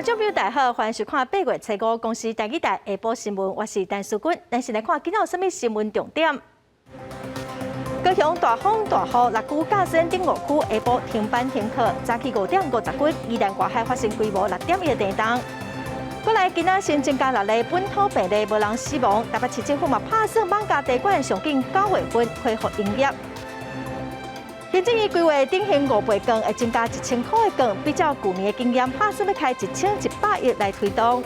众朋友大家好，欢迎收看8月初5公司台语台下晡新闻，我是陈淑君。咱先来看今仔有啥物新闻重点。高雄大风大雨，6区甲线顶5区下晡停班停课，早起5点50分，宜兰外海发生规模6.1地震。过来，今仔新增加6例本土病例，无人死亡。台北市政府嘛拍算网咖地馆上紧9月份恢复营业。行政院规划顶限5倍券会增加1000块的券，比较去年的经验，拍算要开1100亿来推动。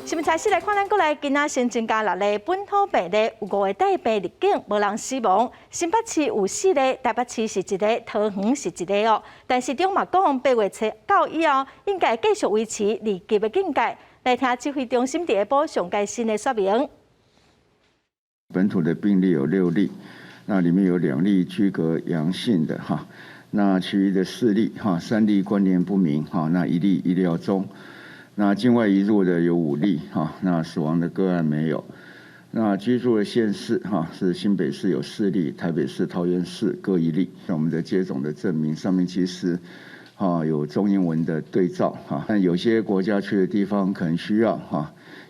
新闻开始来看，咱过来今仔新增加6例本土病例，有5个带病入境，无人死亡。新北市有4例，台北市是1例，桃园是1例哦。但市长嘛讲，8月初9以后，应该继续维持2级的警戒。来听指挥中心下晡上届新的说明。本土的病例有6例。那里面有2例居隔阳性的哈，那其余的4例哈，3例关联不明哈，那1例医疗中，那境外移入的有5例哈，那死亡的个案没有，那居住的县市哈是新北市有4例，台北市、桃园市各1例。我们的接种的证明上面其实有中英文的对照哈，但有些国家去的地方可能需要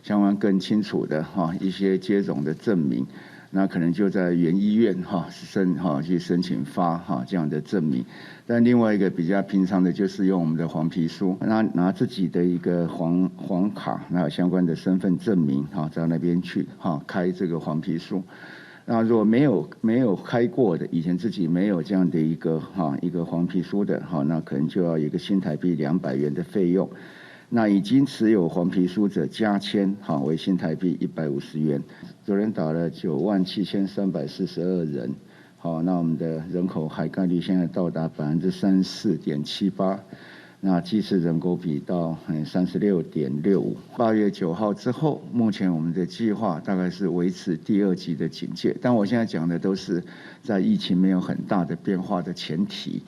相关更清楚的一些接种的证明。那可能就在原医院去申请发这样的证明，但另外一个比较平常的就是用我们的黄皮书，拿自己的一个黄卡，那有相关的身份证明到那边去开这个黄皮书。那如果没有开过的，以前自己没有这样的一个黄皮书的那可能就要有一个新台币200元的费用。那已经持有黄皮书者加签为新台币150元。昨天打了97342人，那我们的人口涵盖率现在到达34.78%，那剂次人口比到36.65%。8月9号之后，目前我们的计划大概是维持第2级的警戒，但我现在讲的都是在疫情没有很大的变化的前提。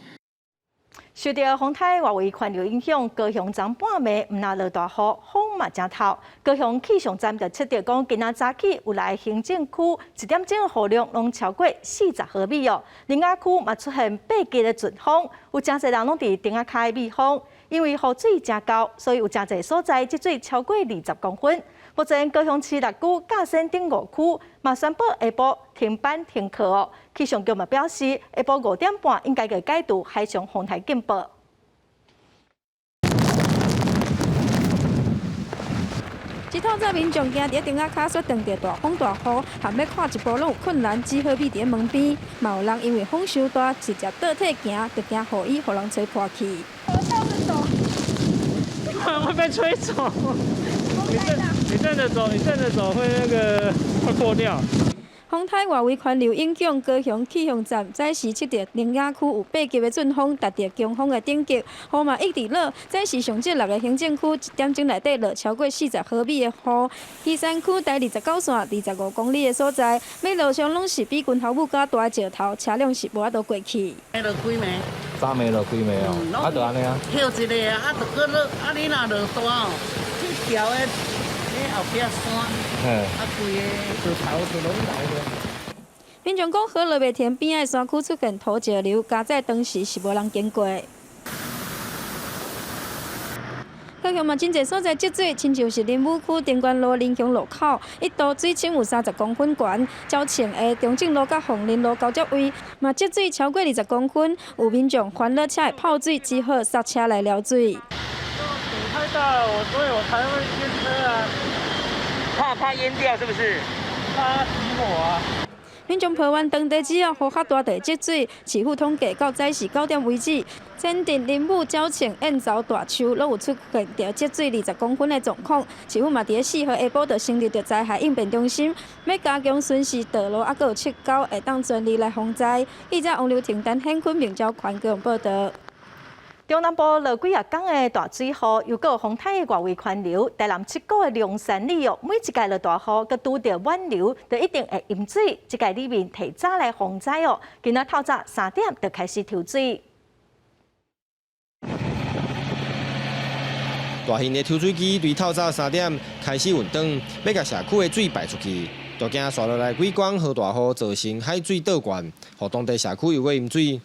受到风台外围环流影响，高雄昨半暝唔那落大雨，风嘛真透。高雄气象站就测到讲，今仔早起有来行政区1点钟的雨量拢超过40毫米哦。林雅区嘛出现8级的阵风，有真侪人拢伫顶仔开避风，因为雨水真高，所以有真侪所在积水超过20公分。目前高雄市6区、甲线顶5区嘛宣布下晡停班停课哦。气象局嘛表示，下晡5点半应该会解除海上风台警报。一套早民众行伫顶仔卡所撞着大风大雨，含要看一步拢有困难，只好避伫门边。嘛有人因为风伤大，直接倒退行，就惊雨衣互人吹破去。会被吹走。你站着走，会那个会破掉。风台外围环流影响，高雄气象站早时测到林雅区有8级的阵风，达到强风的等级，雨嘛一直落。早时上这6个行政区1点钟内底落超过40毫米的雨。旗山区在29线25公里的所在，马路上拢是比拳头母较大的石头，车辆是无法度过去。落几暝？早暝落几暝哦？就安尼啊？跳一个啊，就搁落，你若落大哦，去条的。后壁山，规个石头就拢来了。民众讲，河落袂田边仔山区出现土石流，加在当时是无人经过。高雄嘛真侪所在积水，亲像是林武区丁关路林雄路口，一度水深有30公分悬，较前的中正路甲凤林路交接位嘛积水超过20公分，有民众欢乐车的泡水，只好刹车来撩水。水太大了，所以我才会淹车啊。怕淹掉是不是？怕起火啊！民众抱完当地只要雨较大就会积水，市府统计到早时9点为止，前镇林武、蛟前、燕巢、大树拢有出现着积水20公分的状况。市府嘛伫4号下晡就成立着灾害应变中心，要加强巡视道路，还有7高会当全力来防灾。记者王刘婷、陈显坤、明昭宽高雄报道。中南部落几啊天的大水雨，又有风台的外围环流，台南7股的龙山里每一届落大雨，佮拄到暖流，就一定会淹水。这届里面提早来防灾哦，今仔透早3点就开始抽水。大型的抽水机对透早3点开始运动，要甲社区的水排出去。大惊刷落来几光和大雨造成海水倒灌，互当地社区又要淹水。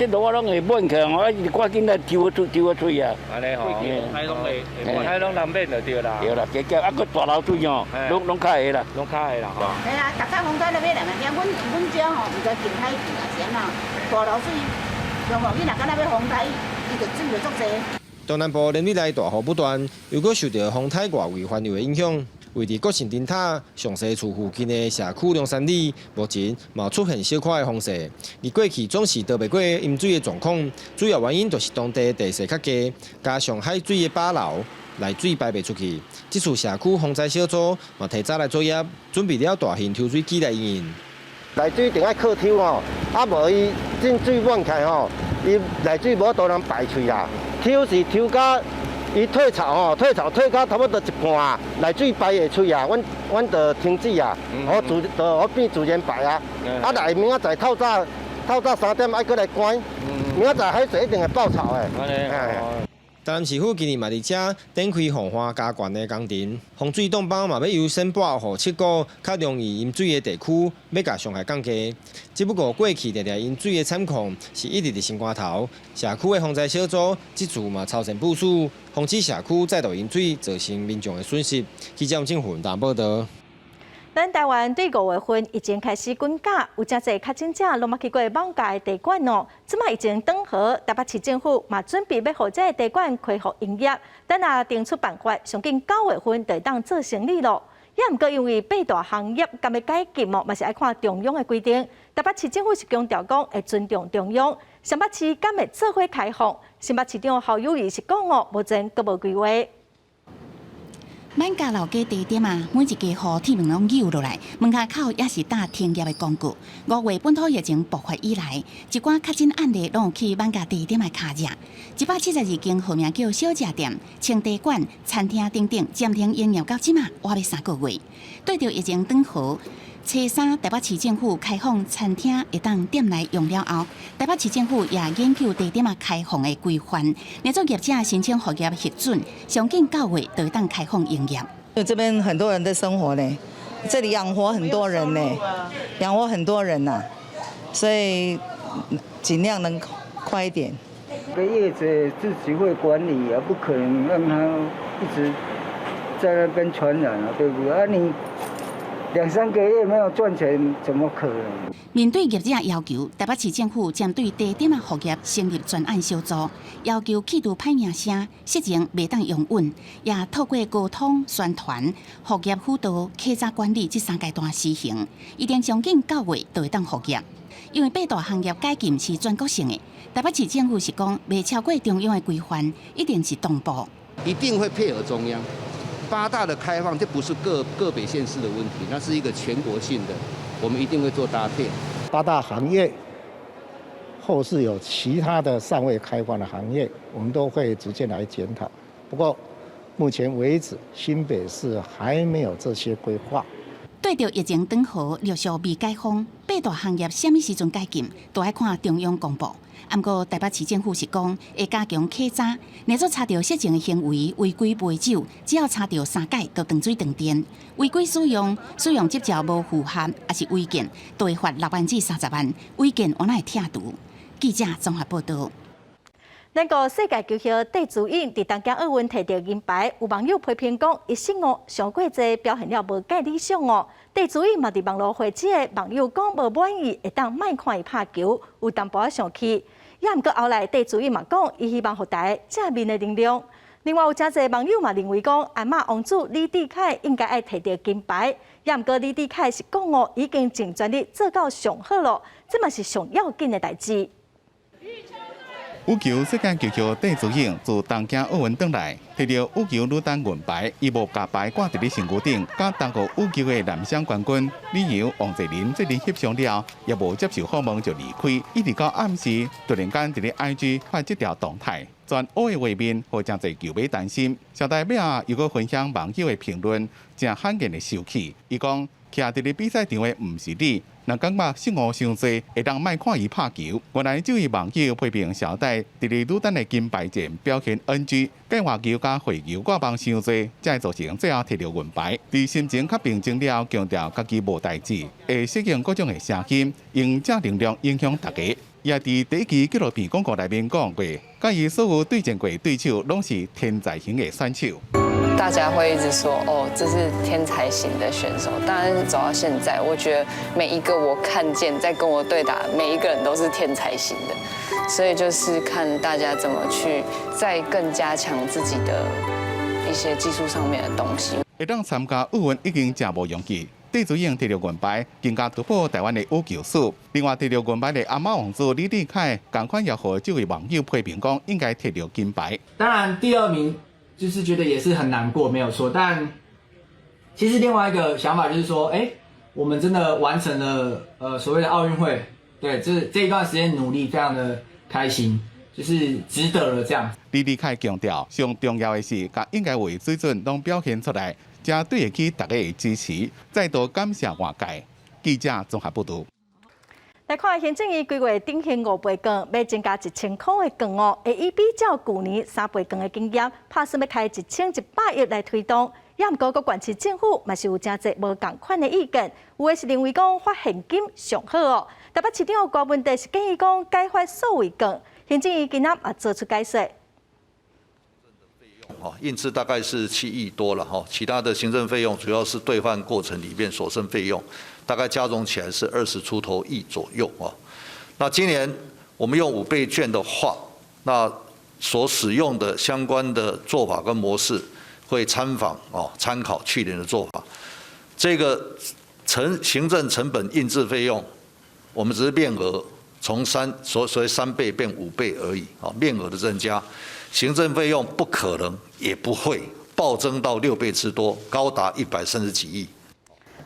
这路我拢会稳起，我一直赶紧来抽个水啊。安尼吼，海拢会，海拢难免就对啦。对啦，加啊个大流水哦，拢较会啦，拢较会啦吼。系啊，大家风台那边两个点，阮家吼唔在近海近啊，先啊，大流水，上好你若敢若要风台，伊就水就足济。东南部连日来大雨不断，又搁受到风台外围环流的影响。位伫国信灯塔上西厝附近的社区龙山里，目前嘛出现小块的风势。而过去总是逃袂过淹水的状况，主要原因就是当地地势较低，加上海水的把流来水排袂出去。这次社区防灾小组嘛提早来作业，准备了大型抽水机来应用。内水定爱靠抽吼，啊无伊进水满开吼，伊内水无多通排出啦。抽是抽到伊退潮吼，退到差不多一半啊，内水排会出啊，阮就停止啊，我变自然排啊。啊，来明仔载透早3点爱过来关，明仔载海水一定会爆潮的。台南市府今年嘛伫遮展开防花加悬的工程，防水洞包嘛要优先拨予7个较容易淹水的地区，要甲伤害降低。只不过过去常常淹水的惨况是一直伫心肝头，社区的防灾小组这次嘛超前部署，防止社区再度淹水，造成民众的损失。记者郑云达报道。咱台湾对5月份已经开始滚价，有真侪确诊者拢捌去过网咖的地馆哦。即卖已经登好，台北市政府嘛准备要互这个地馆恢复营业。等下定出办法，上紧9月份就当做生理咯。也毋过因为8大行业敢要解禁哦，嘛是爱看中央的规定。台北市政府是强调讲会尊重中央。新北市敢会做伙开放？新北市长侯友宜是讲哦，目前阁无规划。满家老街地点啊，每一家户铁门拢扭落来，门口口也是打停业的广告。5月本土疫情爆发以来，一寡确诊案例拢有去满家地点的卡热。172间号名叫小食店、青茶馆、餐厅等等暂停营业到即马，活要3个月。对着疫情转好。初3，台北市政府开放餐厅会当店内用了后，台北市政府也研究地点开放的规范，让做业者申请复业核准，上紧9月就会当开放营业。这边很多人在生活呢，这里养活很多人呢，养活很多人呐，所以尽量能快一点。业者自己会管理，也不可能让他一直在那边传染啊，对不对？啊你。2、3个月没有赚钱，怎么可能？面对业者要求，台北市政府针对地点复业成立专案小组，要求企图歹名声、实情未当用稳，也透过沟通、宣传、复业辅导、客查管理这3阶段施行，一定上紧9月就会当复业。因为8大行业解禁是全国性的，台北市政府是讲未超过中央的规范，一定是同步，一定会配合中央。8大的开放，这不是个别县市的问题，那是一个全国性的，我们一定会做搭配。8大行业后市有其他的尚未开放的行业，我们都会逐渐来检讨。不过目前为止，新北市还没有这些规划。对着疫情转好，陆续未解封，8大行业什么时阵解禁，都要看中央公布。不过台北市政府是讲会加强客查，若做查到失情的行为、违规陪酒，只要查到3届，就断水断电。违规使用执照无符合，也是违建，都会罚6万至30万。违建原来会拆除。记者综合报道。咱个世界球星戴资颖伫东京奥运摕到银牌，有网友批评讲，伊生活上过济，表现了无介理想哦。戴资颖嘛伫网络回击的网友讲无满意，会当莫看伊拍球，有淡薄仔生气。也毋过后来戴资颖嘛讲，伊希望互大家正面的能量。另外有真侪网友嘛认为讲，鞍马王子李智凯应该爱摕到金牌。也毋过李智凯是讲哦，已经尽全力做到上好咯，这嘛是上要紧的代志。羽球世界球球戴资颖自东京奥运回来，摕到羽球女单银牌，伊无把牌挂伫咧身躯顶，甲中国羽球的男双冠军李由王泽林这里翕相了，也无接受访问就离开，一直到暗时突然间伫咧 IG 发这条动态，全乌的画面，互真侪球迷担心。小代表又搁分享网友的评论，真罕见的生气。伊讲，徛伫咧比赛场的毋是你。若感觉失误伤济，会当莫看伊拍球。原来这位网友批评小戴伫咧女单的金牌战表现 NG， 计划球加回球挂棒伤济，才会造成最后摕到银牌。伫心情较平静了，强调家己无代志，会适应各种的声音，用正能量影响大家。也伫第一期纪录片广告内面讲过，介伊所有对战过对手拢是天才型的选手。大家会一直说哦，这是天才型的选手。但是走到现在，我觉得每一个我看见在跟我对打，每一个人都是天才型的。所以就是看大家怎么去再更加强自己的一些技术上面的东西。会当参加奥运已经真无容易。戴资颖摕到银牌，更加突破台湾的羽球史。另外，摕到银牌的阿妈王子李立凯，同款也和这位网友批评讲，应该摕到金牌。当然，第2名就是觉得也是很难过，没有错。但其实另外一个想法就是说，我们真的完成了所谓的奥运会，对，这一段时间努力，非常的开心，就是值得了这样。李立凯强调，上重要的是，甲应该为水准拢表现出来。才对得起大家的支持，再度感谢外界。记者综合报道。来看行政院规划顶限5倍券，要增加1000块的券哦，会以比较去年3倍券的经验，打算要开1100亿来推动。也毋过，县市政府嘛是有真侪无共款的意见，有的是认为讲发现金上好哦。台北市长郭文德是建议讲改发数位券，行政院今仔也做出解释。印制大概是7亿多了哈，其他的行政费用主要是兑换过程里面所剩费用，大概加总起来是20出头亿左右啊。那今年我们用5倍券的话，那所使用的相关的做法跟模式会参考去年的做法。这个行政成本印制费用，我们只是面额从所谓3倍变5倍而已啊，面额的增加。行政费用不可能也不会暴增到6倍之多，高达130几亿。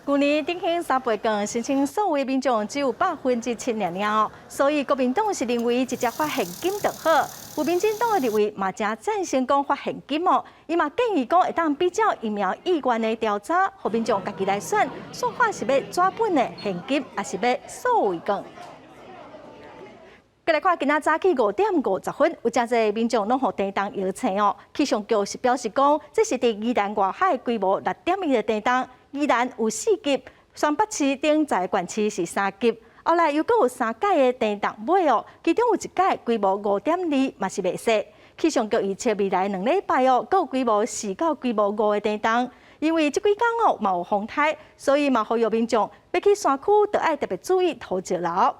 去年顶限3倍券申请所有民众只有7%哦，所以国民党是认为直接发现金就好。有民进党的认为嘛，正赞成讲发现金哦，伊嘛建议讲会当比较疫苗意愿的调查，互民众家己来选，说法是要纸本的现金，还是要数位券。再来看，今仔早起5点50分，有真侪民众拢互电动摇醒哦。气象局是表示讲，这是伫宜兰外海规模6.1的电动，宜兰有4级，双北市顶在县市是3级。后来又阁有3届的电动尾哦，其中有1届规模5.2，嘛是袂细。气象局预测未来2礼拜哦，阁有规模4到规模5的电动。因为这几天哦嘛有风台，所以嘛呼吁民众要去山区，就要特别注意土石流。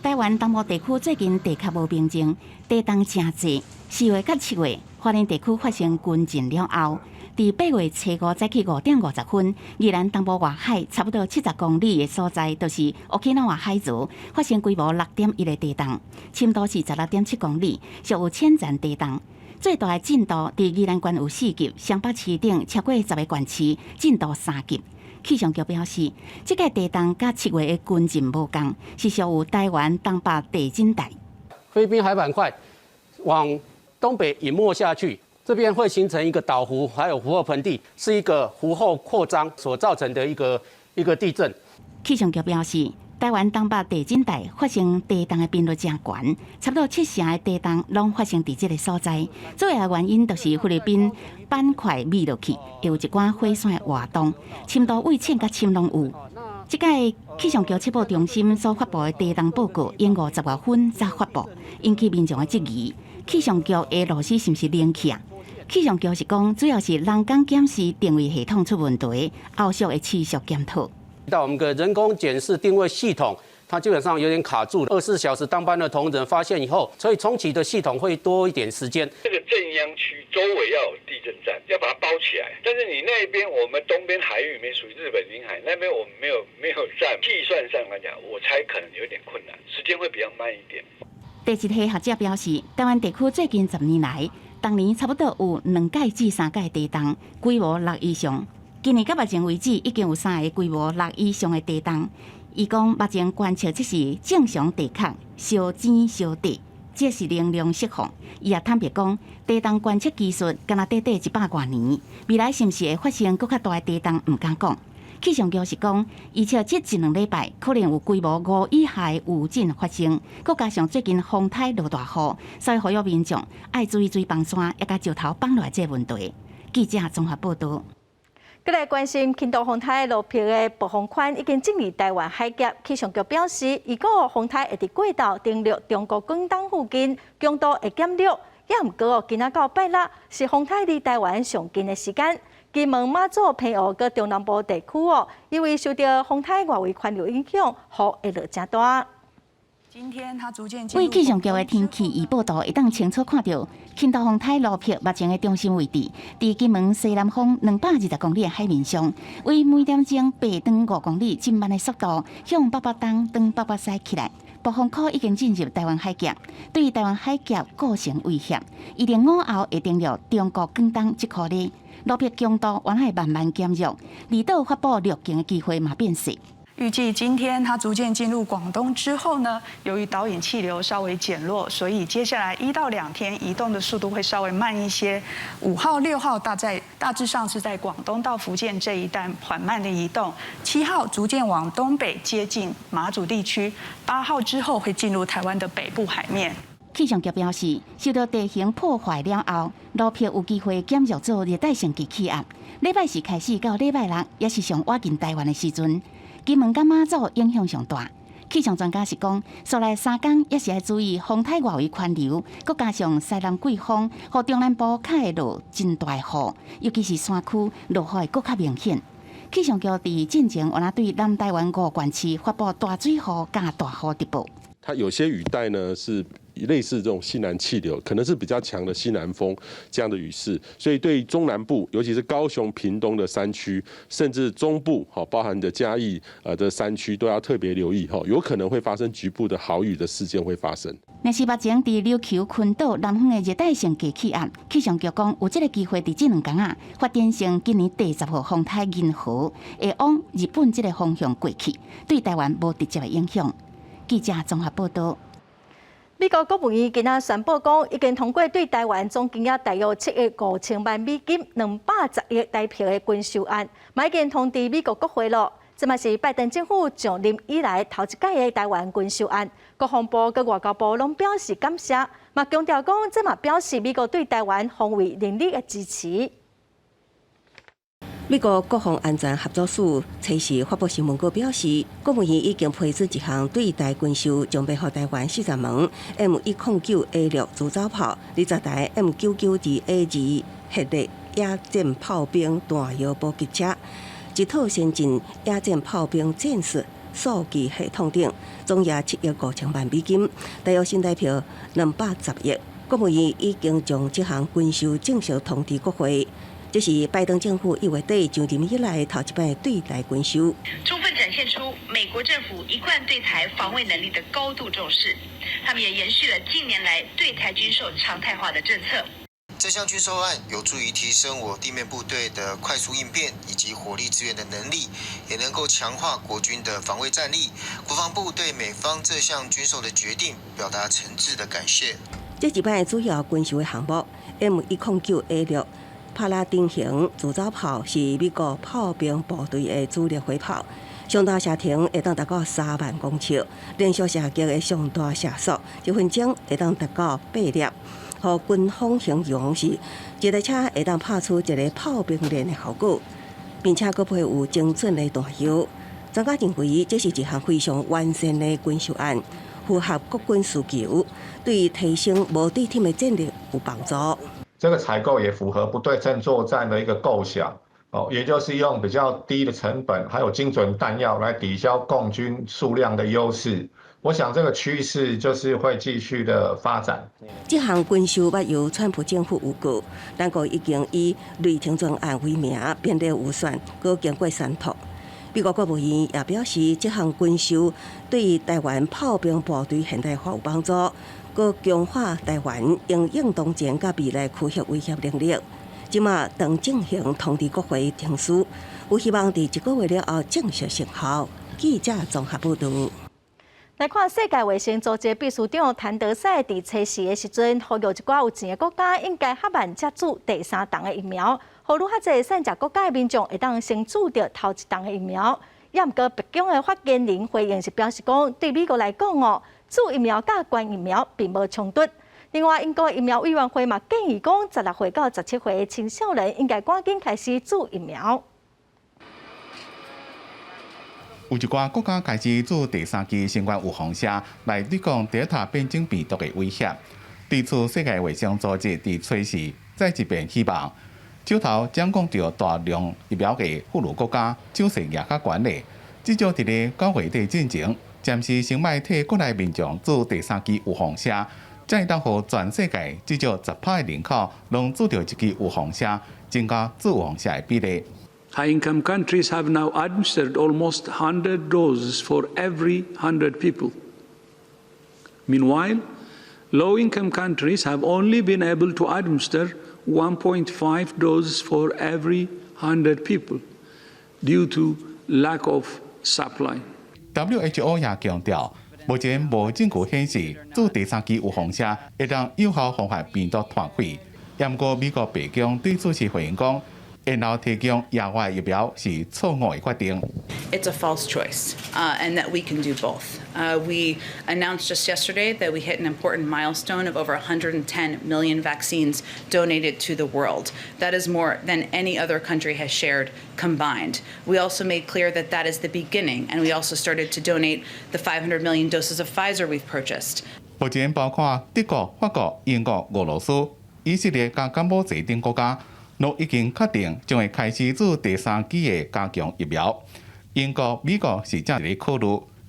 台湾东部地区最近地壳无平静，地动真济。4月到7月，花莲地区发生军震了后，伫8月初5早起5点50分，宜兰东部外海差不多70公里的所在，就是Okinawa海族发生规模6.1的地动，深度是16.7公里，属有浅层地动。最大的震度伫宜兰县有4级，双北市顶超过10个县市震度3级。气象局表示，这个地动甲7月的军震无共，是属于台湾东北地震带。菲律宾海板块往东北隐没下去，这边会形成一个岛湖，还有湖后盆地，是一个湖后扩张所造成的一个地震。气象局表示，台湾东北地震带发生地动的频率真悬，差不多70%的地动拢发生伫这个所在。主要的原因就是菲律宾板块密落去，又有一寡火山的活动，深度位浅甲深拢有。这届气象局气象中心所发布的地动报告，因50月份才发布，引起民众的质疑。气象局的螺丝是毋是冷去啊？气象局是讲，主要是人工检视定位系统出问题，后续会持续检讨。到我们的人工检视定位系统，它基本上有点卡住了。24小时当班的同仁发现以后，所以重启的系统会多一点时间。这个震央区周围要有地震站，要把它包起来。但是你那边我们东边海域里面属于日本领海，那边我们没有站，计算上来讲，我猜可能有点困难，时间会比较慢一点。第一批学者表示，台湾地区最近10年来，当年差不多有2届至3届地动，规模6以上。今年到目前为止，已经有3个规模6以上的地动。伊讲目前观测这是正常地壳烧尖烧地，这是能量释放。伊也坦白讲，地动观测技术敢若短100多年，未来是毋是会发生更较大的地动，毋敢讲。气象局是讲，预测这1-2礼拜可能有规模5以下的余震发生，佮加上最近风台落大雨，所以呼吁民众爱注意水崩山，也甲石头放落来这问题。记者综合报道。佮来关心轻度风台落票的暴风圈已经进入台湾海峡。气象局表示，如果风台会伫过道登陆中国广东附近，强度会减弱。也毋过，今仔到拜六是风台离台湾上近的时间。金门、马祖、澎湖佮中南部地区因为受到风台外围环流影响，雨会落真大。为气象局的天气预报图会当清楚看到，轻度风台路劈目前的中心位置，伫金门西南方220公里的海面上，为每点钟8转5公里渐慢的速度向北北东转北北西起来。暴风圈已经进入台湾海峡，对台湾海峡构成威胁。预定午后会登陆中国广东这块里，路劈强度原来慢慢减弱，离岛发布陆警的机会嘛变小。预计今天它逐渐进入广东之后呢，由于导引气流稍微减弱，所以接下来1到2天移动的速度会稍微慢一些。5号、6号大致上是在广东到福建这一带缓慢的移动。7号逐渐往东北接近马祖地区，8号之后会进入台湾的北部海面。气象局表示，受到地形破坏了后，路劈有机会减弱做热带性低气压。礼拜四开始到礼拜六，也是上接近台湾的时阵。金门甲马祖影响上大，气象专家是讲，所来3天也是要注意风台外围环流，佮加上西南季风，和中南部较会落真大雨，尤其是山区落雨会更较明显。气象局伫进前，原来对南台湾5县市发布大水雨加大雨特报。它有些雨带呢是类似这种西南气流，可能是比较强的西南风这样的雨势，所以对中南部，尤其是高雄、屏东的山区，甚至中部，包含的嘉义的山区，都要特别留意，有可能会发生局部的豪雨的事件会发生。若是目前伫琉球群岛南方的热带性低气压，气象局讲有这个机会伫这2天发展成今年第10号风台银河，会往日本这个方向过去，对台湾无直接的影响。记者综合报道。美国国务院今仔宣布讲，已经通过对台湾总金额大约7亿5千万美金、210亿台票的军售案，已经通知美国国会了。这嘛是拜登政府上任以来头一届的台湾军售案，国防部佮外交部拢表示感谢，嘛强调讲，这嘛表示美国对台湾防卫能力的支持。美国国防安全合作署初时发布新闻稿表示，国务院已经批准一项对台军售，将配合台湾40门 M109A6 主造炮、20台 M992A2 核烈野战炮兵弹药补给车、一套先进野战炮兵战术数据系统等，总额7亿5千万美金，大约新台票210亿。国务院已经将这项军售正式通知国会。这是拜登政府1月底上任以来头一摆对台军售，充分展现出美国政府一贯对台防卫能力的高度重视。他们也延续了近年来对台军售常态化的政策。这项军售案有助于提升我地面部队的快速应变以及火力支援的能力，也能够强化国军的防卫战力。国防部对美方这项军售的决定表达诚挚的感谢。这一摆主要军售的项目 M109A6。帕拉丁型自走炮是美国炮兵部队的主力火炮，上大射程会当达到3万公尺，连续射击的上大射速1分钟会当达到8粒。和军方形容是一台车会当拍出一个炮兵连的效果，并且佫配有精准的弹药。专家认为这是一项非常完善的军售案，符合国军需求，对提升无对天的战力有帮助。这个采购也符合不对称作战的一个构想，也就是用比较低的成本，还有精准弹药来抵消共军数量的优势。我想这个趋势就是会继续的发展。这项军售要由川普政府预告，咱国已经以雷霆专案为名编列预算，佮经过商讨。美国国务院也表示，这项军售对台湾炮兵部队现代化有帮助。佮强化台湾应应当前甲未来区域威胁能力，即马当进行通知国会听书，有希望伫1个月了后正式生效。记者综合报道。来看世界卫生组织秘书长谭德赛伫初时的时阵，呼吁一寡有钱的国家应该较慢接种第3档的疫苗，互愈较侪善食国家的民众会当先注着头1档的疫苗。也毋过，北京的发言人回应是表示讲，对美国来讲注疫苗甲关疫苗并无冲突。另外，英国疫苗委员会嘛建议讲，16岁到17岁的青少年应该赶紧开始注疫苗。有一寡国家开始做第三期新冠预防车来对抗Delta变种病毒的威胁。对此，世界卫生组织伫随时再一遍希望，手头掌控着大量疫苗的富裕国家手势也较悬的，至少伫咧9月底进前，暂时先卖替国内民众做第三期预防车，才会当互全世界至少10%的人口拢做着一支预防车，增加做预防车的比例。High-income countries have now administered almost 100 doses for every 100 people. Meanwhile, low-income countries have only been able to administer 1.5 doses for every 100 people due to lack of supply. WHO 也强调，目前无证据显示做第三期预防车会当有效防范病毒传开。不过，美国白宫对此事回应讲，然后提供野外疫苗是错误的决定。It's a false choice, and that we can do both. We announced just yesterday that we hit an important milestone of over 110 million vaccines donated to the world. That is more than any other country has shared combined. We also made clear that that is the beginning, and we also started to donate the 500 million doses of Pfizer we've purchased. 目前包括德国、法国、英国、俄罗斯、以色列加柬埔寨等国家，都已经确定将会开始做第三期的加强疫苗。英国、美国是正在考虑，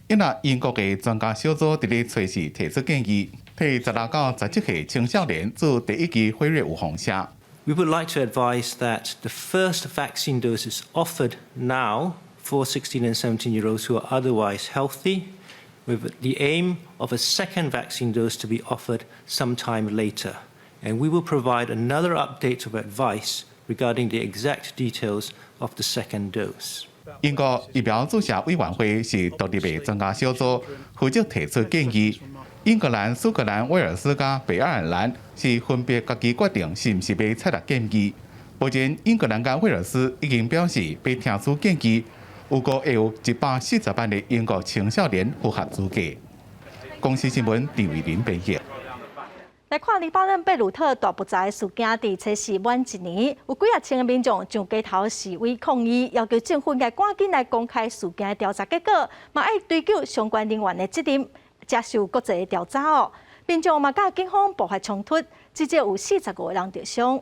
因为英国的专家小组伫咧随时提出建议，替16到17岁青少年做第一期辉瑞预防车。We would like to advise that the first vaccine dose is offered now for 16 and 17-year-olds who are otherwise healthy, with the aim of a second vaccine dose to be offered sometime later. And we will provide another update of advice regarding the exact details of the second dose. 英国疫苗注射委员会是独立的专家小组，负责提出建议。英格兰、苏格兰、威尔斯加北爱尔兰是分别家己决定是毋是要采纳建议。目前，英格兰加威尔斯已经表示要听取建议，有个会有140万的英国青少年符合资格。公司新闻陈伟林编译。来看黎巴嫩贝鲁特大爆炸的事件，伫测试满1年，有几啊千个民众上街头示威抗议，要求政府应该赶紧来公开事件的调查结果，嘛要追究相关人员的责任，接受国际的调查哦。民众嘛甲警方爆发冲突，至少有45个人受伤。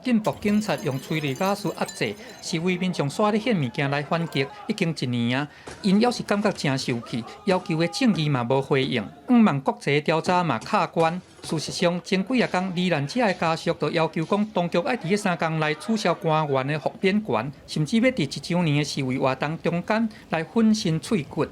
警部警察用催泪瓦斯压制示威民众，刷咧献物件来反击，已经1年啊。因要是感觉真受气，要求的正义嘛无回应，望国际调查嘛卡关。事实上，前几啊天，罹难者的家属就要求讲，当局要伫3天内取消官员的复编权，甚至要伫1周年的示威活动中间来粉身碎骨。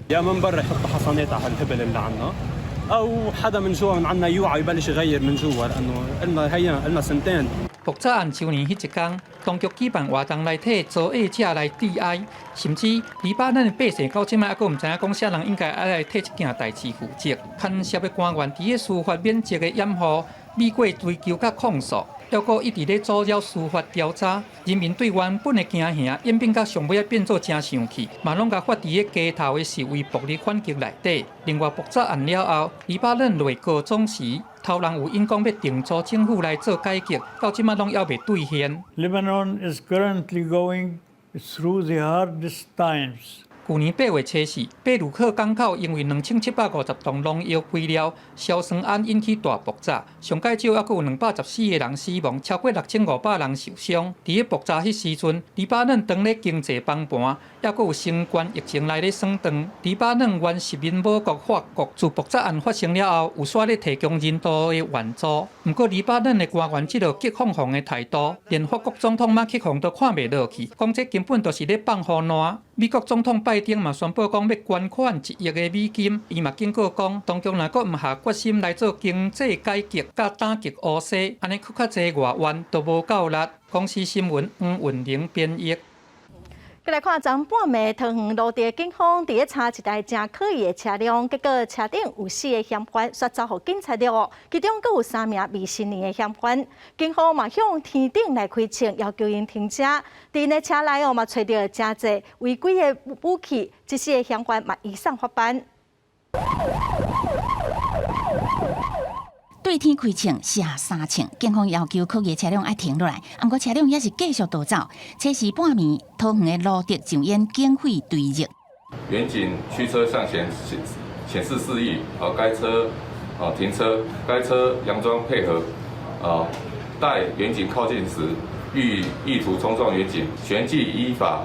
أو حدا من جوا من عنا يوعى يبلش يغير من جوا لأنه قلنا سنتين。爆炸案周年迄一天，当局举办活动来替遭害者来致哀，甚至黎巴嫩的百姓到即摆还阁唔知影讲啥人应该爱来替这件代志负责。牵涉的官员伫个司法免责的掩护，美国追究甲控诉。要阁一直咧阻扰司法调查，人民对原本的惊吓演变到上尾变做真生气，嘛拢甲发伫咧街头的示威暴力反击内底。另外，爆炸案了后，黎巴嫩内阁总时，头人有因讲要定做政府来做改革，到即摆拢还未兑现。Lebanon is currently going through the hardest times. 去年8月初4，贝鲁克港口因为2750栋农药废料硝酸铵引起大爆炸，上届少还阁有214个人死亡，超过6500人受伤。伫个爆炸迄时阵，黎巴嫩当咧经济崩盘，还阁有新冠疫情来咧算长。黎巴嫩原殖民母国法国自爆炸案发生了后，有煞咧提供人道的援助。不过，黎巴嫩的官员即落激放放的态度，连法国总统马克龙都看袂落去，讲这根本就是咧放胡乱。美国总统拜登嘛宣布讲要捐款1亿个美金，伊嘛警告讲，当局若阁唔下决心来做经济改革，甲打击乌西，安尼佫较济外援都无够力。公司新闻黄云玲编译。再来看，昨半暝桃园路地警方伫咧查一台正可疑的车辆，结果车顶有4个嫌犯，却遭互警察了，其中阁有3名未成年的嫌犯。警方嘛向天顶来开枪，要求因停车。伫呢车内嘛找到真侪违规的武器，这4个嫌犯嘛移送法办。对天开枪射3枪，警方要求科技车辆要停落来，不过车辆也是继续逃走。车时半暝，桃园的路德上演警匪对峙。远警驱车向前显示示意，该车停车，该车佯装配合，待远警靠近时，意图冲撞远警，旋即依法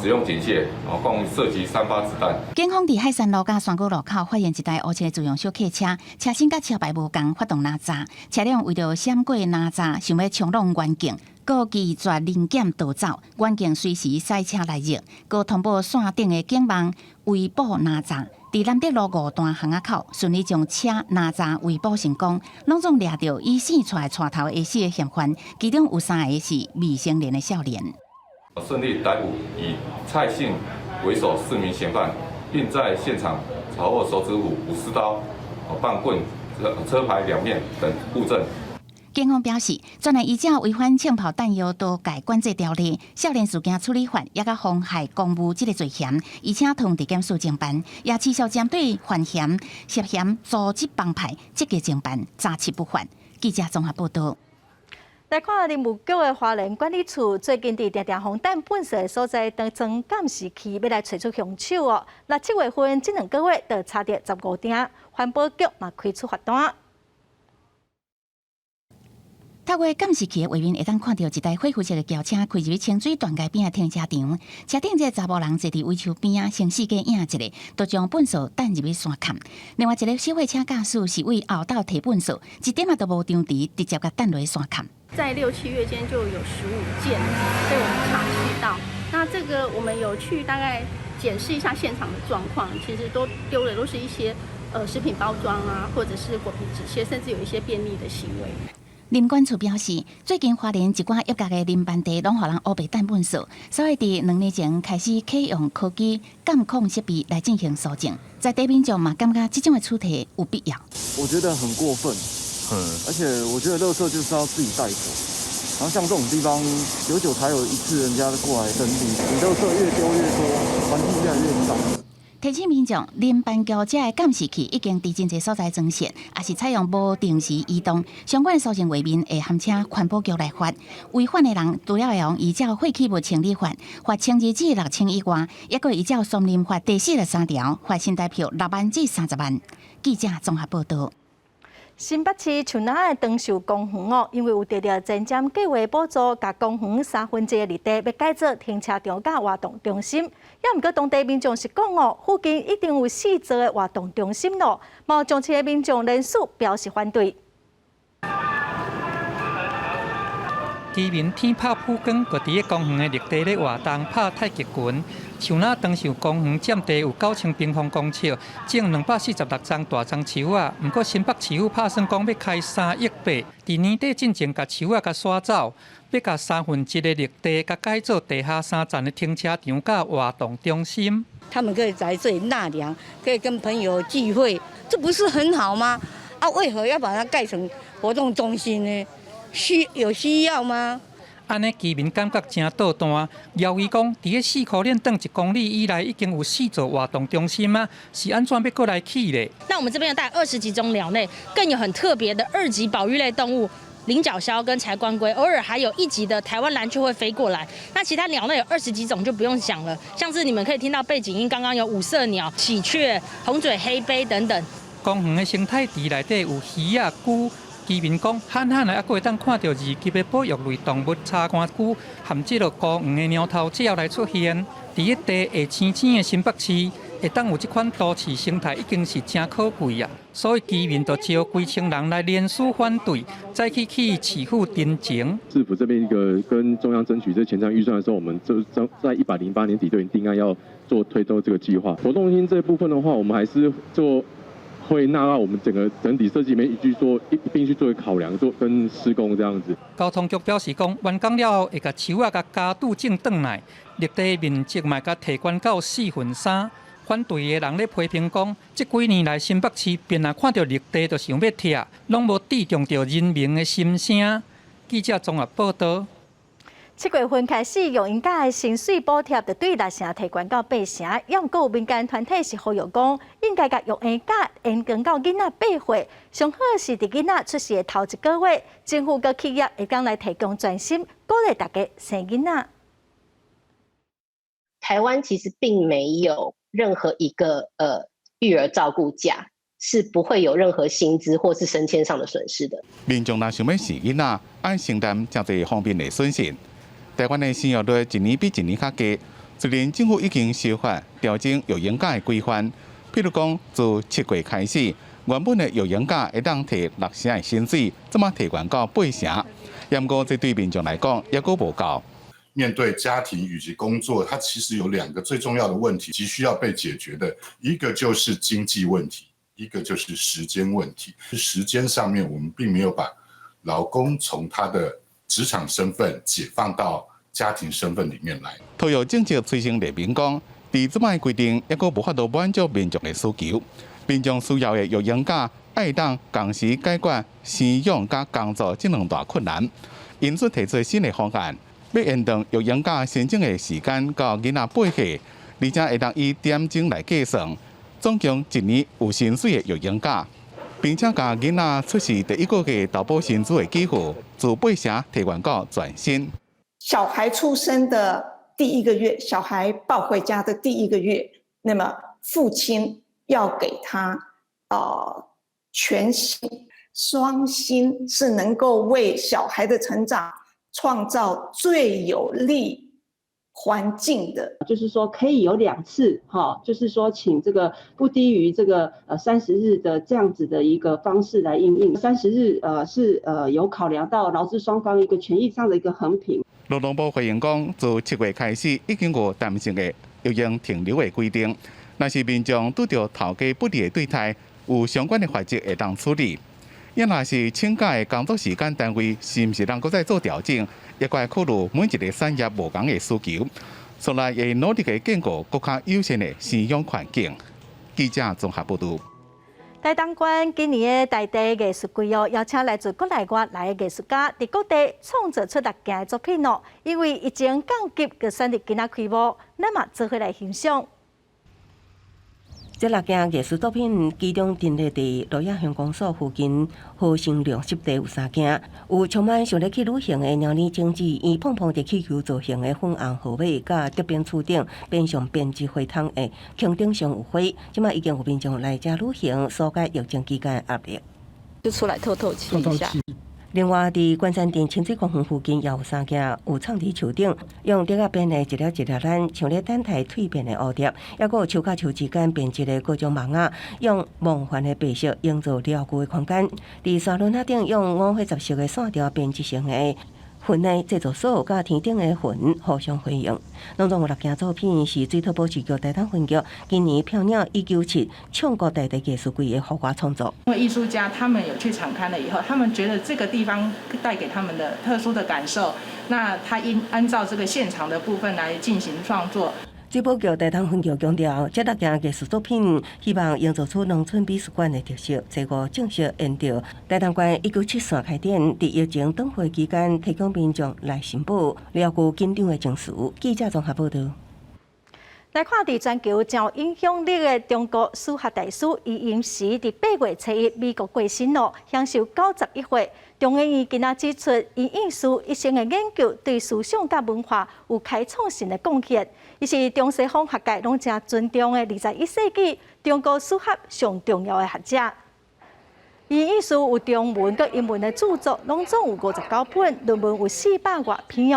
使用警械，共射击3发子弹。警方伫海山路甲山谷路口发现一台乌车自用小客车，车身甲车牌无同，发动哪吒，车辆为着闪过哪吒，想要冲撞远警，故拒绝临检逃走，远警随时驶车来入，故通报线顶的警网围捕哪吒。伫南德路5段巷仔口，顺利将车哪吒围捕成功，拢总掠到疑似带头 A 4的嫌犯，其中有3个是未成年的少年。顺利逮捕以蔡姓为首4名嫌犯，并在现场查获手指虎、50刀、棒棍、车牌2面等物证。警方表示，专案依照违反枪炮弹药刀械管制条例、少年事件处理法，也甲妨害公务这个罪嫌，而且同地检署侦办，也持续针对犯嫌涉嫌组织帮派积极侦办，查缉不犯。记者综合报道。来看林务局的花莲管理处最近伫定定防弹本色的所在当增监视器，要来找出凶手哦。那7月份这2个月，就查到15件，环保局嘛开出罚单。透过监视器的画面，会当看到一台火红色的轿车开入清水断街边的停车场，车顶一个查某人坐伫围墙边啊，先四界影一个，就将粪扫等入去山坎。另外一个小货车驾驶是为后道提粪扫，一点都无张持，直接甲等落去山坎。在6、7月间就有15件被我们查视到，那这个我们有去大概检视一下现场的状况，其实都丢的都是一些食品包装啊，或者是果皮纸屑，甚至有一些便利的行为。林管处表示，最近花莲一寡业界的林班地拢互人乌白等粪扫，所以伫2年前开始启用科技监控设备来进行搜证。在地民众嘛感觉这种的处理有必要。我觉得很过分，而且我觉得垃圾就是要自己带走。然后像这种地方，久久才有一次人家过来整理，你垃圾越丢越多，环境越来越脏。提醒民众，林班局这的监视器已经伫真侪所在装设，也是采用无定时移动。相关的搜证画面会函请环保局来发，违反的人除了会用依照废弃物清理法罚清日至6000以外，也可依照森林法第43条罚新台币6万至30万。记者综合报道。新北市树林的长寿公园哦，因为有得到前瞻计划补助，甲公园1/3的绿地要改造停车场甲活动中心。也毋过当地民众是讲哦，附近一定有4座的活动中心咯，毛将市的民众人数表示反对。居民天拍普光，就伫个公园的绿地咧活动拍太极拳。树林长寿公园占地有9000平方公尺，种246丛大樟树啊。不过新北市府拍算讲要开3亿8，伫年底进前甲树啊甲刷走，要甲1/3的绿地甲改造地下3站的停车场甲活动中心。他们可以在这里纳凉，可以跟朋友聚会，这不是很好吗？啊，为何要把它盖成活动中心呢？有需要吗？安尼居民感觉真倒弹，姚伊讲，伫个4块链等1公里以内已经有4座活动中心啊，是安怎要过来起咧？那我们这边有大概20几种鸟类，更有很特别的2级保育类动物。菱角鸮跟柴棺龟，偶尔还有1级的台湾蓝雀会飞过来。那其他鸟类有20几种就不用讲了，像是你们可以听到背景音，刚刚有五色鸟、喜鹊、红嘴黑鹎等等。公园的生态池内底有鱼啊、龟。居民讲，罕罕的还会当看到2级的保育类动物插竿龟，含这个孤黄的鸟头只要来出现。伫个地下青青的新北市，会当有这款都市生态，已经是真可贵啊！所以居民就招几千人来联署反对，再去市府申请。市府这边一个跟中央争取这前瞻预算的时候，我们就在108年底就已经定案要做推动这个计划。活动中心这一部分的话，我们还是会纳到我们整体设计里面一并去作为考量，做跟施工这样子。交通局表示讲，完工了后会甲树啊甲加度种转来，绿地面积嘛甲提悬到3/4。反对的人咧批评讲，这几年来新北市便若看到绿地就想要拆，拢无注重到人民的心声。记者综合报道。7月份开始，用应该的薪水补贴就对6成提悬到8成，也毋过有民间团体是呼吁讲，应该甲育婴假延长到囡仔8岁，上好是伫囡仔出世的头1个月，政府佮企业会当来提供专心，鼓励大家生囡仔。台湾其实并没有任何一个育儿照顾假是不会有任何薪资或是升迁上的损失的。民众若想要生囡仔，爱承担真侪方面的损失。台湾的生育率一年比一年较低，虽然政府已经修法调整育婴假的规范，譬如讲自7月开始，原本的育婴假会当摕6成的薪水，怎么提悬到8成？不过这对民众来讲，也阁无够。面对家庭以及工作，它其实有2个最重要的问题，急需要被解决的，一个就是经济问题，一个就是时间问题。时间上面，我们并没有把劳工从他的职场身份解放到家庭身份里面来。托育政策催生列明讲，伫即摆规定，也阁无法度满足民众的需求。民众需要的育婴假，爱当同时解决生养甲工作这2大困难，因此提出新的方案。要延长育婴假申请的时间到囡仔8岁，而且会当以点钟来计算，总共1年有薪水的育婴假，并且把囡仔出世第1个月投保薪资的给付，自8成提悬到全薪。小孩出生的第1个月，小孩抱回家的第1个月，那么父亲要给他全薪、双薪，是能够为小孩的成长创造最有利环境的，就是说可以有2次，就是说请这个不低于这个30日的这样子的一个方式来因应。30日是有考量到劳资双方一个权益上的一个衡平。劳动部回应讲，自7月开始已经有弹性的育婴停留的规定，若是民众拄到头家不利的对待，有相关的法则会当处理。也若是请假的工作时间单位是毋是能够再做调整，也该考虑每一个产业无同的需求，所来会努力的建构更加友善的生养环境。记者综合报道。台东县今年的大地艺术季邀请来自国内外来的艺术家，伫各地创作出6件的作品因为疫情降级，就选择今仔开幕，咱嘛做伙来欣赏。这6件艺术作品，其中陈列伫罗亚乡公所附近好生量湿地有3件，有充满想咧去旅行的鸟年景致，圆碰碰伫气球造型的粉红河尾，甲竹边厝顶变上编织花筒的穹顶上有花。即卖已经有民众来遮旅行，疏解疫情期间的压力，就出来透透气一下。另外，伫关山镇清水公园附近也有3件有藏伫树顶，用竹仔编的一粒一粒咱像咧等待蜕变的蝴蝶，还佫有树甲树之间编织的各种网仔，用梦幻的白色营造疗愈的空间。伫沙轮仔顶用5花10色的线条编织成的云的制作所甲天顶的云互相辉映。当中有6件作品是水土保持局台东分局今年票鸟197唱国大地艺术季的豪华创作。因为艺术家他们有去场勘了以后，他们觉得这个地方带给他们的特殊的感受，那他按照这个现场的部分来进行创作。水保局台东分局强调，这6件艺术作品希望营造出农村美术馆的特色，最后正式沿着台东县197线开展，伫疫情短会期间提供民众来寻宝，了解紧张的情绪。记者综合报道。来看伫全球真有影响力的中国书学大师余英时，伫8月初1美国过身享受91岁。中研院今仔指出，余英时一生的研究对思想甲文化有开创性的贡献。伊是中西方学界拢正尊重的21世纪中国书学上重要的学者。余英时有中文佮英文的著作，拢总有59本，论文有400多篇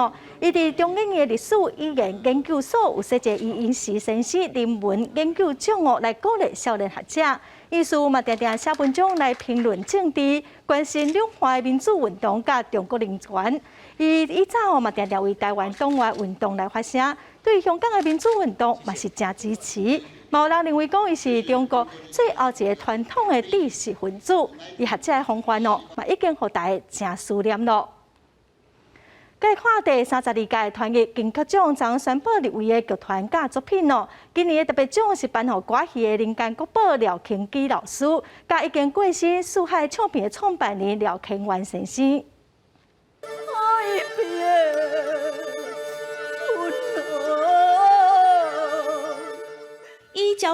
伊伫中研院历史语言研究所有设置余英时先生人文研究奖来鼓励少年学者。余英时嘛常常写文章来评论政治，关心两岸民主运动甲中国人权。伊早嘛常常为台湾党外运动来发声，对香港的民主运动嘛是真支持。嘛有人认为讲伊是中国最后一个传统的知识分子，伊学者的风范嘛已经互大家真思念咯。再看第32届团结金曲奖将宣布入围的剧团甲作品今年的特别奖是颁予歌戏的人间国宝廖庆基老师，甲已经过身四海唱片的创办人廖庆元先生。我一边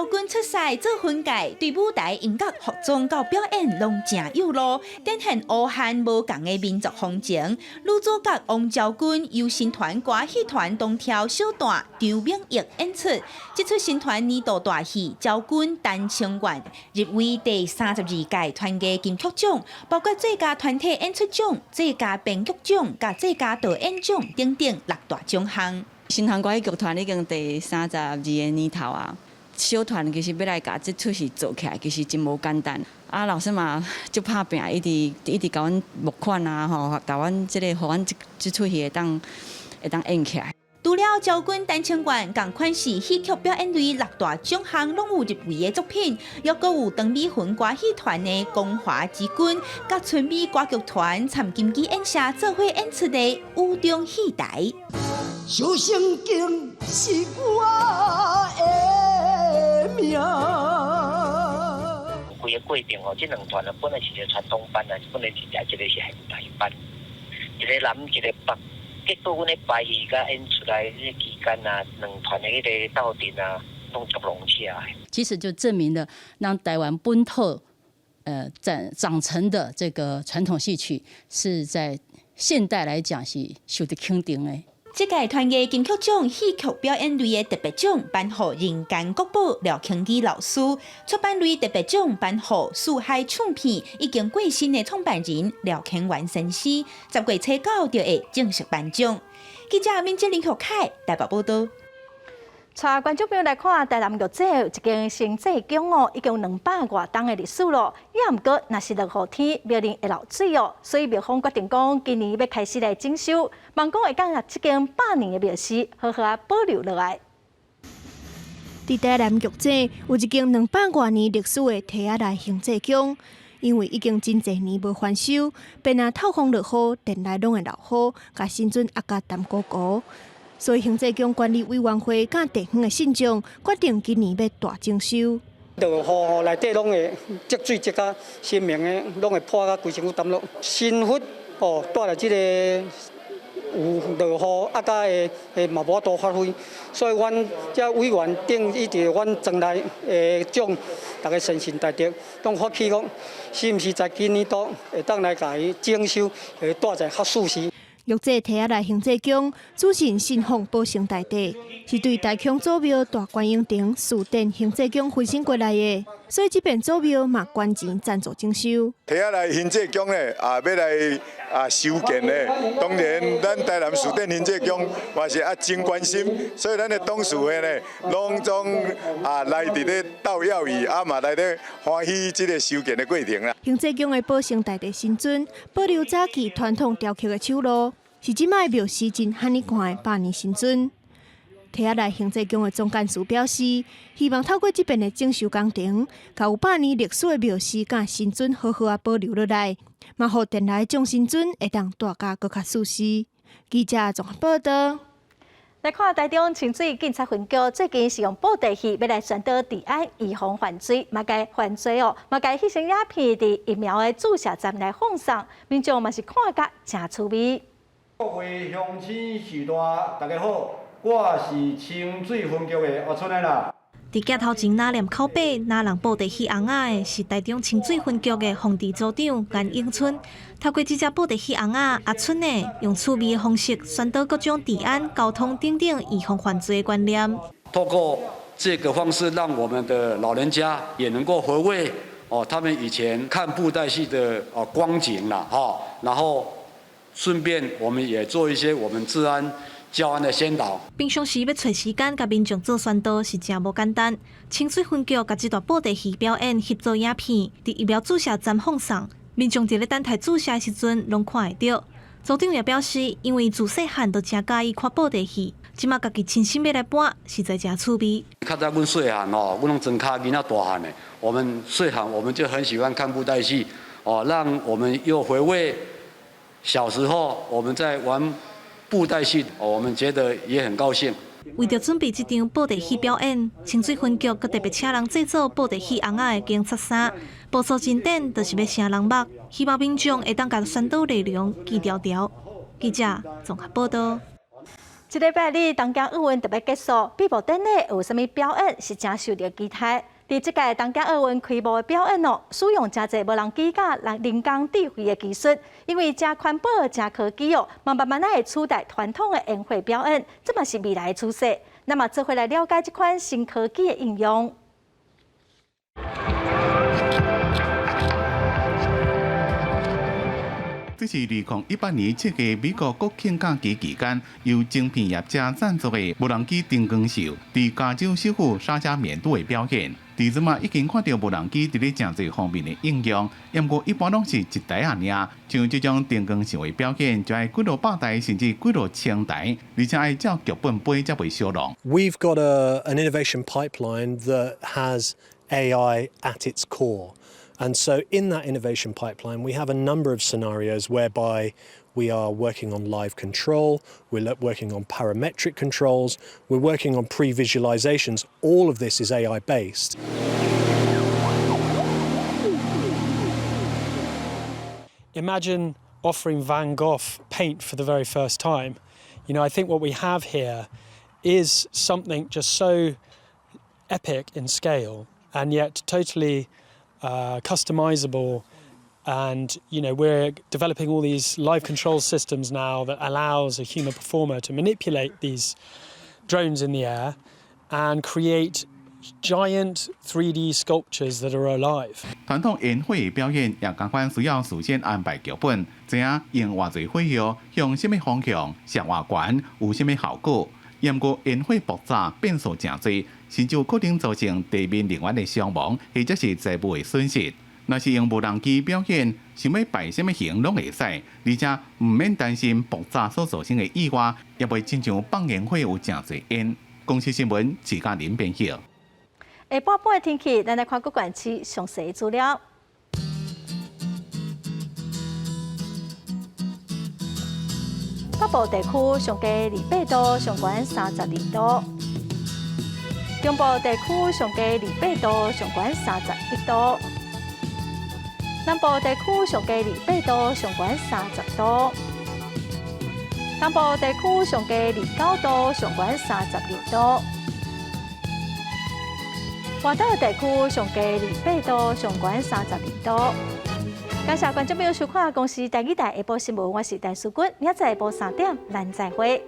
交军出赛做分界，对舞台音乐服装到表演拢正有路，展现无限无共的民族风情。女主角王昭君由新团歌戏团东跳小段周明义演出，这出新团年度大戏《昭君丹青院》入围第32届团艺金曲奖，包括最佳团体演出奖、最佳编剧奖、甲最佳导演奖等等6大奖项。新团歌剧团已经第32个年头啊，小团其实要来甲这出戏做起来，其实真无简单。啊，老师嘛就拍拼，一直甲阮募款啊，吼，甲阮互阮这出戏会当演起来。除了昭君丹青院，同款是戏剧表演类6大奖项拢有入围的作品，又阁有长美魂歌戏团的《光华之君》，甲春美歌剧团参金鸡演社做伙演出的《雨中戏台》。小圣经是我的命。规个过程哦，这2团啊，本来是一个传统班啊，本来是一个是现代班，一个南一个北。结果阮咧排戏甲演出来这期间啊，2团的迄个斗阵啊，拢足融洽。其实就证明了，让台湾本土长成的这个传统戏曲，是在现代来讲是受到肯定的。这届团艺金曲奖戏曲表演类的特别奖颁予人间国宝廖庆基老师，出版类特别奖颁予四海唱片已经过身的创办人廖庆元先生。10月初9就会正式颁奖。记者民政林学凯台北报道。带观众朋友来看，台南玉井有一间新制宫哦，已经有200多年的历史了。也毋过，若是落雨天，庙里会漏水哦，所以庙方决定讲，今年要开始来整修，望讲会将这间100年的庙寺好好啊保留落来。伫台南玉井有一间200多年历史的梯仔内行制宫，因为已经真侪年无翻修，便若透风落雨，电内拢会漏雨，甲新圳压甲淡糊糊。所以行政宫管理委员会甲地方的信众决定今年要大整修。落雨吼，内底拢会积水积甲鲜明的，拢会破甲规身躯澹落。新佛哦，带来这个有落雨压甲会嘛无多发挥，所以阮这委员顶伊伫阮庄内的种，大家深信大德，拢发起讲，是毋是在今年度会当来甲伊整修，会带在较舒适。玉井梯仔内行政宫主神信奉保生大帝，是对大腔祖庙大观音亭四殿行政宫分身过来的，所以这边祖庙嘛捐钱赞助整修。梯仔内行政宫呢，要来修建呢，当然咱台南四殿行政宫嘛是真关心，所以咱的董事会呢，拢总来伫咧斗要义，嘛来咧欢喜这个修建的过程啦。行政宫的保生大帝神尊，保留早期传统雕刻的手路。是即摆庙寺真罕尼看的100年神尊。梯仔内行政宫的总干事表示，希望透过这边的整修工程，把有100年历史的庙寺甲神尊好好啊保留落来，嘛互电来众神尊会当大家搁较舒适。记者综合报道。来看台中清水警察分局最近是用布袋戏要来宣导治安，预防犯罪，嘛该犯罪哦，嘛该牺牲鸦片伫疫苗的注射站来放送，民众嘛是看甲真趣味。各位乡亲士大，大家好，我是清水分局的阿春的啦。伫镜头前拿念口碑、拿人布袋戏红仔的是台中清水分局的防治组长颜永春。透过这只布袋戏红仔阿春呢，用趣味的方式宣导各种治安、交通等等预防犯罪的观念。透过这个方式，让我们的老人家也能够回味他们以前看布袋戏的光景啦，然后顺便我们也做一些我们治安。教安的先导，平常时要找时间甲民众做宣导是真无简单。清水分局甲这段布袋戏表演合作影片，伫疫苗注射站放送，民众伫咧等待注射时阵拢看会到。组长也表示，因为自细汉就真介意看布袋戏，即马家己亲身要来搬，实在真趣味。较早阮细汉阮拢真卡囡仔大汉的，我们细汉我们就很喜欢看布袋戏让我们又回味小时候我们在玩。布袋戏，我们觉得也很高兴。为着准备这场布袋戏表演，清水分局佮特别请人制作布袋戏红仔的警察衫，步数真短，就是要成人目，希望民众会当甲宣导内容记条条。记者综合报道。这礼拜日东京奥运特别结束，闭幕典礼有啥物表演是真受到期待。伫这届东京奥运开幕的表演使用真侪无人机甲人工智慧的技术，因为真环保、真科技慢慢会取代传统的宴会表演，这嘛是未来的趋势。那么，做伙来了解这款新科技的应用。这是2018年设计美国国庆假期期间，由晶片业者赞助的无人机灯光秀，伫加州首府沙加缅度的表现。伫阵嘛已经看到无人机伫咧真侪方面的应用，不过一般拢是一台尔。像这种灯光秀的表现，就要几落百台甚至几落千台，而且要照剧本背才袂烧long。We've got an innovation pipeline that has AI at its core. And so in that innovation pipeline, we have a number of scenarios whereby we are working on live control, we're working on parametric controls, we're working on pre-visualizations. All of this is AI-based. Imagine offering Van Gogh paint for the very first time. You know, I think what we have here is something just so epic in scale and yet totally customizable, and you know we're developing all these live control systems now that allows a human performer to manipulate these drones in the air and create giant 3D sculptures that are alive. 传统宴会表演也同款需要事先安排剧本，知影用偌侪火药，向什么方向，射偌悬，有什么效果。不过宴会复杂，变数真多，甚至有可能造成地面人员的伤亡，或者是财务的损失。若是用无人机表演，想要摆什么形拢会使，而且唔免担心爆炸所造成的意外，也袂亲像放烟火有真侪烟。公司新闻，自家林编辑。下半半的天气，咱来看各县市详细资料。北部地区上低28度，上悬32度；中部地区上低28度，上悬31度；南部地区上低28度，上悬30度；东部地区上低29度，上悬32度；外岛地区上低28度，上悬32度。感谢观众朋友收看《公视第2台下晡新闻》，我是戴淑君，明仔载下晡3点，咱再会。